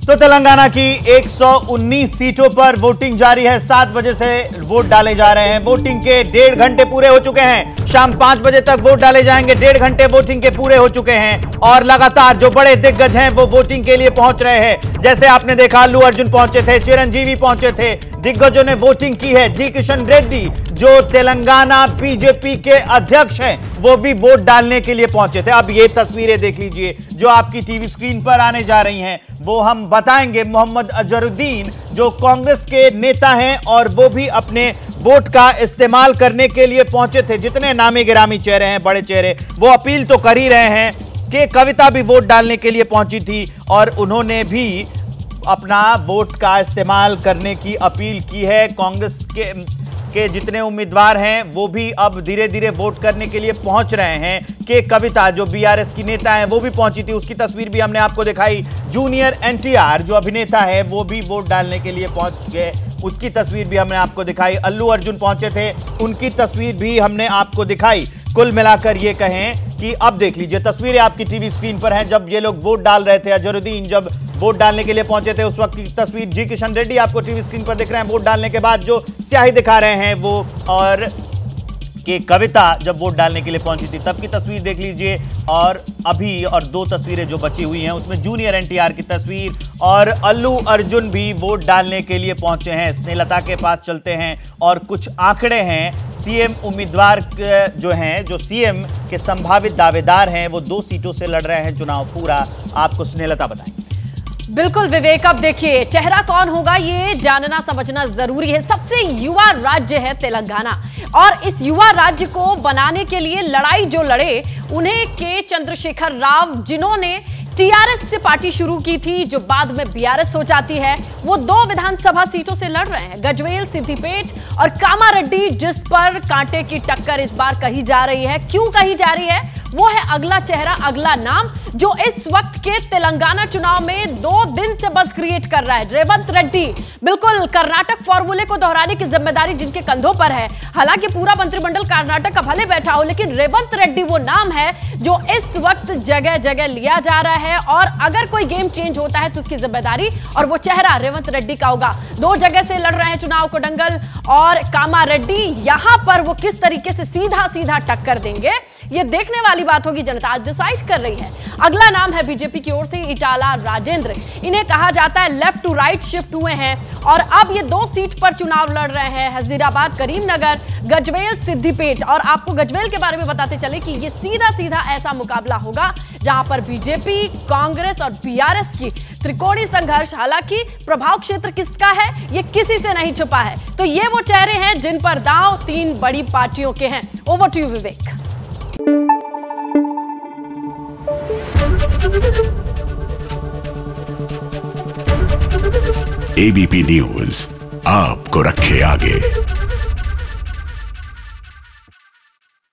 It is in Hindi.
तो तेलंगाना की 119 सीटों पर वोटिंग जारी है। 7 बजे से वोट डाले जा रहे हैं। वोटिंग के 1.5 घंटे पूरे हो चुके हैं। शाम 5 बजे तक वोट डाले जाएंगे। 1.5 घंटे वोटिंग के पूरे हो चुके हैं और लगातार जो बड़े दिग्गज हैं वो वोटिंग के लिए पहुंच रहे हैं। जैसे आपने देखा, अल्लू अर्जुन पहुंचे थे, चिरंजीवी पहुंचे थे, दिग्गजों ने वोटिंग की है। जी किशन रेड्डी जो तेलंगाना बीजेपी के अध्यक्ष हैं वो भी वोट डालने के लिए पहुंचे थे। अब ये तस्वीरें देख लीजिए जो आपकी टीवी स्क्रीन पर आने जा रही हैं, वो हम बताएंगे। मोहम्मद अजहरुद्दीन जो कांग्रेस के नेता हैं और वो भी अपने वोट का इस्तेमाल करने के लिए पहुंचे थे। जितने नामी गिरामी चेहरे हैं, बड़े चेहरे, वो अपील तो कर ही रहे हैं कि कविता भी वोट डालने के लिए पहुंची थी और उन्होंने भी अपना वोट का इस्तेमाल करने की अपील की है। कांग्रेस के जितने उम्मीदवार हैं वो भी अब धीरे धीरे वोट करने के लिए पहुंच रहे हैं। कि कविता जो बीआरएस की नेता है वो भी पहुंची थी, उसकी तस्वीर भी हमने आपको दिखाई। जूनियर एनटीआर जो अभिनेता है वो भी वोट डालने के लिए पहुंच गए, उसकी तस्वीर भी हमने आपको दिखाई। अल्लू अर्जुन पहुंचे थे, उनकी तस्वीर भी हमने आपको दिखाई। कुल मिलाकर ये कहें कि अब देख लीजिए, तस्वीरें आपकी टीवी स्क्रीन पर हैं। जब ये लोग वोट डाल रहे थे, अजहरुद्दीन जब वोट डालने के लिए पहुंचे थे, उस वक्त की तस्वीर। जी किशन रेड्डी आपको टीवी स्क्रीन पर दिख रहे हैं वोट डालने के बाद जो स्याही दिखा रहे हैं वो, और कि कविता जब वोट डालने के लिए पहुंची थी तब की तस्वीर देख लीजिए। और अभी और 2 तस्वीरें जो बची हुई हैं उसमें जूनियर एनटीआर की तस्वीर और अल्लू अर्जुन भी वोट डालने के लिए पहुंचे हैं। स्नेहलता के पास चलते हैं और कुछ आंकड़े हैं। सीएम उम्मीदवार जो हैं, जो सीएम के संभावित दावेदार हैं, वो 2 सीटों से लड़ रहे हैं चुनाव। पूरा आपको स्नेहलता बताएंगे। बिल्कुल विवेक, अब देखिए चेहरा कौन होगा ये जानना समझना जरूरी है। सबसे युवा राज्य है तेलंगाना और इस युवा राज्य को बनाने के लिए लड़ाई जो लड़े उन्हें के चंद्रशेखर राव, जिन्होंने टीआरएस से पार्टी शुरू की थी जो बाद में बीआरएस हो जाती है, वो 2 विधानसभा सीटों से लड़ रहे हैं, गजवेल, सिद्दीपेट और कामारेड्डी, जिस पर कांटे की टक्कर इस बार कही जा रही है। क्यों कही जा रही है? वो है अगला चेहरा, अगला नाम जो इस वक्त के तेलंगाना चुनाव में 2 दिन से बस क्रिएट कर रहा है, रेवंत रेड्डी। बिल्कुल कर्नाटक फॉर्मूले को दोहराने की जिम्मेदारी जिनके कंधों पर है। हालांकि पूरा मंत्रिमंडल कर्नाटक का भले बैठा हो, लेकिन रेवंत रेड्डी वो नाम है जो इस वक्त जगह जगह लिया जा रहा है और अगर कोई गेम चेंज होता है तो उसकी जिम्मेदारी और वो चेहरा रेवंत रेड्डी का होगा। 2 जगह से लड़ रहे हैं चुनाव को डंगल और कामारेड्डी। यहां पर वो किस तरीके से सीधा सीधा टक्कर देंगे ये देखने वाली बात होगी, जनता आज डिसाइड कर रही है। अगला नाम है बीजेपी की ओर से इटाला राजेंद्र। इन्हें कहा जाता है लेफ्ट टू राइट शिफ्ट हुए हैं और अब ये 2 सीट पर चुनाव लड़ रहे हैं, हजीराबाद, करीमनगर, गजवेल, सिद्दीपेट। और आपको गजवेल के बारे में बताते चले कि ये सीधा सीधा ऐसा मुकाबला होगा जहां पर बीजेपी, कांग्रेस और बीआरएस की त्रिकोणीय संघर्ष। हालांकि प्रभाव क्षेत्र किसका है ये किसी से नहीं छुपा है। तो ये वो चेहरे हैं जिन पर दांव 3 बड़ी पार्टियों के हैं। Over to you Vivek. ABP news आपको रखे आगे।